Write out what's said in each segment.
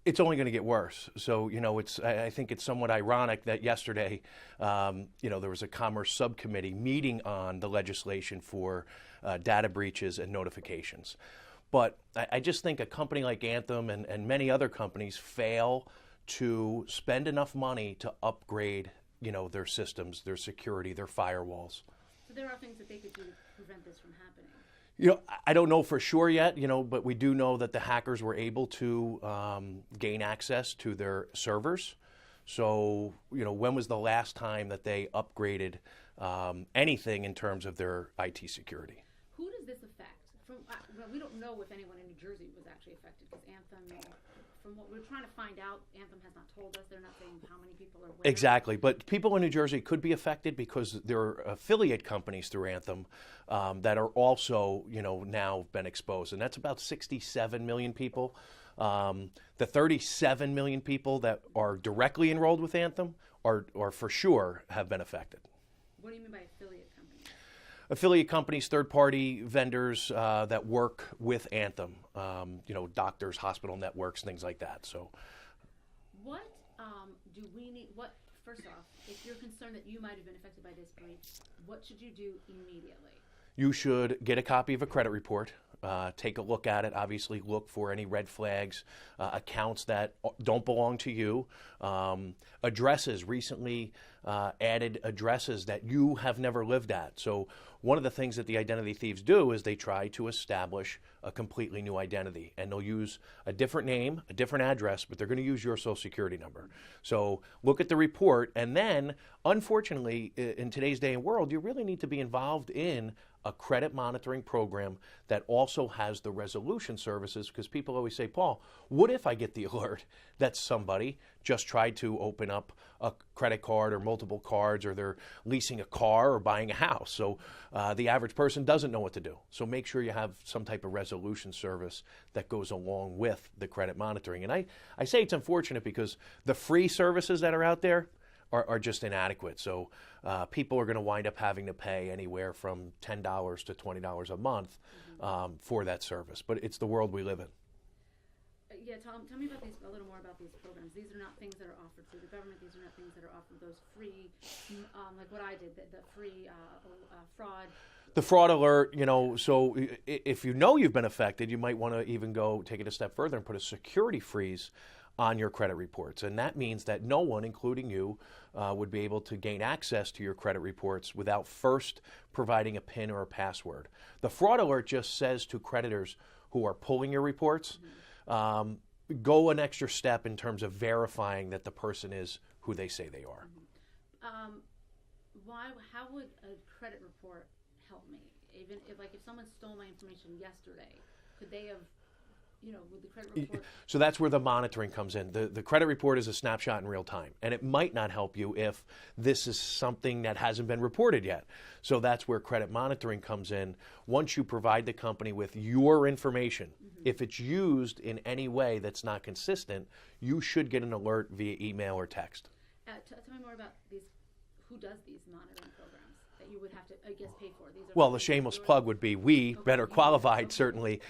It's only going to get worse. So, I think it's somewhat ironic that yesterday, there was a Commerce Subcommittee meeting on the legislation for data breaches and notifications. But I just think a company like Anthem and many other companies fail to spend enough money to upgrade, their systems, their security, their firewalls. So there are things that they could do to prevent this from happening. I don't know for sure yet, but we do know that the hackers were able to gain access to their servers. So, when was the last time that they upgraded anything in terms of their IT security? Who does this affect? We don't know if anyone in New Jersey was actually affected because Anthem, from what we're trying to find out, Anthem has not told us. They're not saying how many people are where. Exactly. But people in New Jersey could be affected because there are affiliate companies through Anthem that are also, now been exposed. And that's about 67 million people. The 37 million people that are directly enrolled with Anthem are for sure have been affected. What do you mean by affiliate companies? Affiliate companies, third-party vendors that work with Anthem, doctors, hospital networks, things like that. So, what do we need? First off, if you're concerned that you might have been affected by this breach, what should you do immediately? You should get a copy of a credit report. Take a look at it. Obviously, look for any red flags, accounts that don't belong to you, addresses, recently added addresses that you have never lived at. So one of the things that the identity thieves do is they try to establish a completely new identity, and they'll use a different name, a different address, but they're going to use your social security number. So look at the report, and then, unfortunately, in today's day and world, you really need to be involved in a credit monitoring program that also has the resolution services, because people always say, Paul, what if I get the alert that somebody just tried to open up a credit card or multiple cards, or they're leasing a car or buying a house? So the average person doesn't know what to do. So make sure you have some type of resolution service that goes along with the credit monitoring. And I say it's unfortunate because the free services that are out there are just inadequate. So people are going to wind up having to pay anywhere from $10 to $20 a month for that service. But it's the world we live in. Yeah, Tom, tell me about a little more about these programs. These are not things that are offered through the government. These are not things that are offered, those free, like what I did, the free fraud. The fraud alert, so if you know you've been affected, you might want to even go take it a step further and put a security freeze on your credit reports. And that means that no one, including you, would be able to gain access to your credit reports without first providing a PIN or a password. The fraud alert just says to creditors who are pulling your reports, go an extra step in terms of verifying that the person is who they say they are. How would a credit report help me? Even if someone stole my information yesterday, could they have, with the credit report? So that's where the monitoring comes in. The credit report is a snapshot in real time, and it might not help you if this is something that hasn't been reported yet. So that's where credit monitoring comes in. Once you provide the company with your information, if it's used in any way that's not consistent, you should get an alert via email or text. Tell me more about these. Who does these monitoring programs that you would have to, I guess, pay for? Well, the shameless plug would be Better Qualified certainly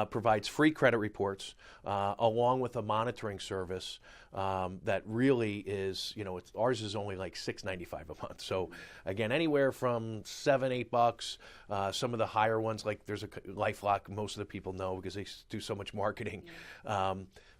provides free credit reports along with a monitoring service that really is, ours is only like $6.95 a month. So again, anywhere from $7, $8. Some of the higher ones, like there's a LifeLock, most of the people know because they do so much marketing.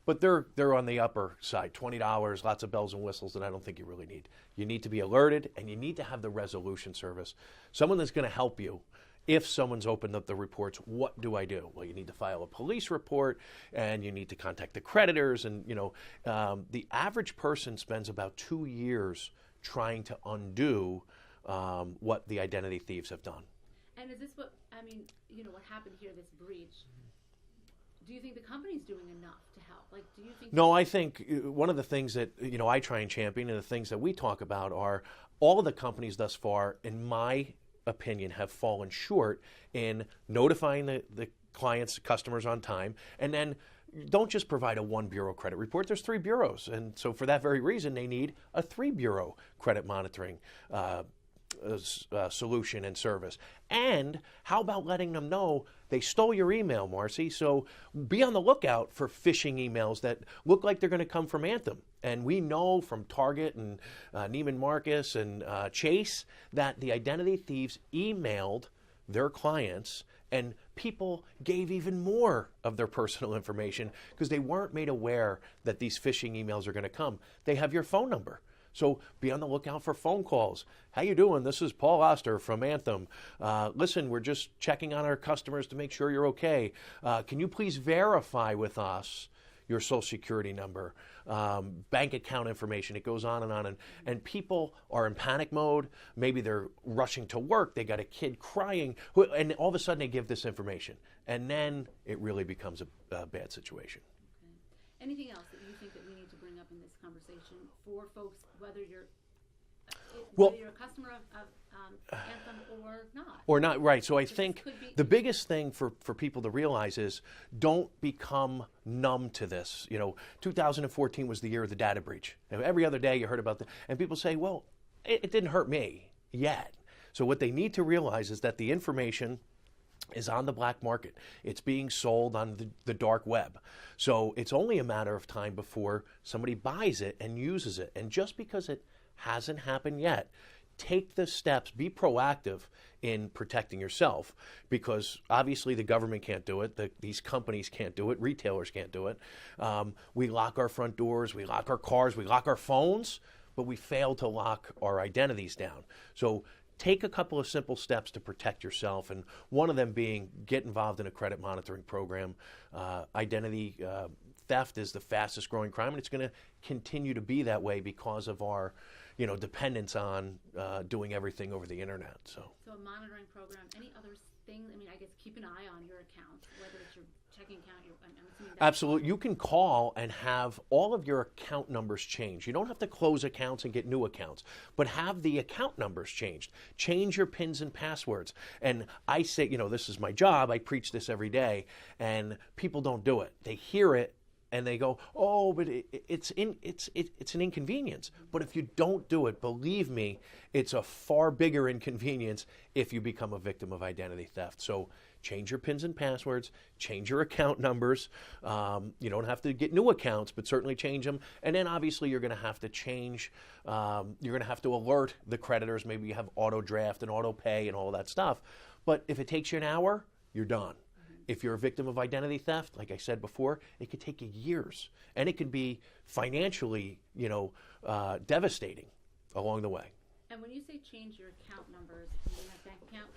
But they're on the upper side, $20, lots of bells and whistles that I don't think you really need. You need to be alerted, and you need to have the resolution service, someone that's going to help you. If someone's opened up the reports, what do I do? Well, you need to file a police report, and you need to contact the creditors. And the average person spends about 2 years trying to undo what the identity thieves have done. And is this what happened here, this breach? Do you think the company's doing enough to help? Do you think? No, I think one of the things that I try and champion, and the things that we talk about, are all of the companies thus far, in my opinion, have fallen short in notifying the clients, customers on time, and then don't just provide a one bureau credit report. There's 3 bureaus, and so for that very reason, they need a 3 bureau credit monitoring solution and service. And how about letting them know they stole your email, Marcy? So be on the lookout for phishing emails that look like they're going to come from Anthem. And we know from Target and Neiman Marcus and Chase that the identity thieves emailed their clients, and people gave even more of their personal information because they weren't made aware that these phishing emails are going to come. They have your phone number. So be on the lookout for phone calls. How you doing? This is Paul Oster from Anthem. Listen, we're just checking on our customers to make sure you're okay. Can you please verify with us your social security number, bank account information? It goes on. And people are in panic mode. Maybe they're rushing to work. They got a kid crying. And all of a sudden they give this information. And then it really becomes a bad situation. Okay. Anything else that you think that we need to bring up in this conversation for folks, whether you're a customer of Anthem or not? Or not, right. So I think the biggest thing for people to realize is don't become numb to this. 2014 was the year of the data breach. Every other day you heard about and people say, well, it didn't hurt me yet. So what they need to realize is that the information is on the black market. It's being sold on the dark web. So it's only a matter of time before somebody buys it and uses it. And just because it hasn't happened yet, take the steps, be proactive in protecting yourself, because obviously the government can't do it, these companies can't do it, retailers can't do it. We lock our front doors, we lock our cars, we lock our phones, but we fail to lock our identities down. So take a couple of simple steps to protect yourself, and one of them being get involved in a credit monitoring program. Identity theft is the fastest growing crime, and it's going to continue to be that way because of our dependence on doing everything over the internet. So a monitoring program, any other thing? I mean, I guess keep an eye on your account, whether it's your checking account. I'm assuming that's absolutely. You can call and have all of your account numbers changed. You don't have to close accounts and get new accounts, but have the account numbers changed. Change your PINs and passwords. And I say, this is my job. I preach this every day, and people don't do it. They hear it and they go, oh, but it's an inconvenience. But if you don't do it, believe me, it's a far bigger inconvenience if you become a victim of identity theft. So change your PINs and passwords, change your account numbers. You don't have to get new accounts, but certainly change them. And then obviously you're going to have to change, you're going to have to alert the creditors. Maybe you have auto draft and auto pay and all that stuff. But if it takes you an hour, you're done. If you're a victim of identity theft, like I said before, it could take you years, and it can be financially, devastating along the way. And when you say change your account numbers, you have bank account,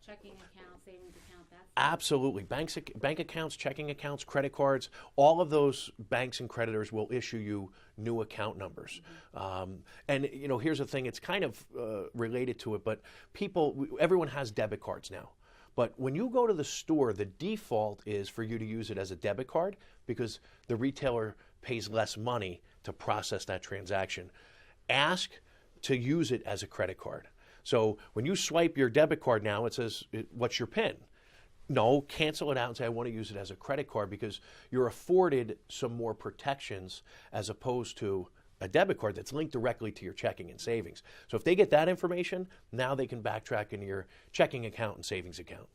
checking account, savings account, that's... Absolutely. Bank accounts, checking accounts, credit cards, all of those banks and creditors will issue you new account numbers. Mm-hmm. And here's the thing, it's kind of related to it, but everyone has debit cards now. But when you go to the store, the default is for you to use it as a debit card because the retailer pays less money to process that transaction. Ask to use it as a credit card. So when you swipe your debit card now, it says, what's your PIN? No, cancel it out and say, I want to use it as a credit card, because you're afforded some more protections as opposed to a debit card that's linked directly to your checking and savings. So if they get that information, now they can backtrack into your checking account and savings account.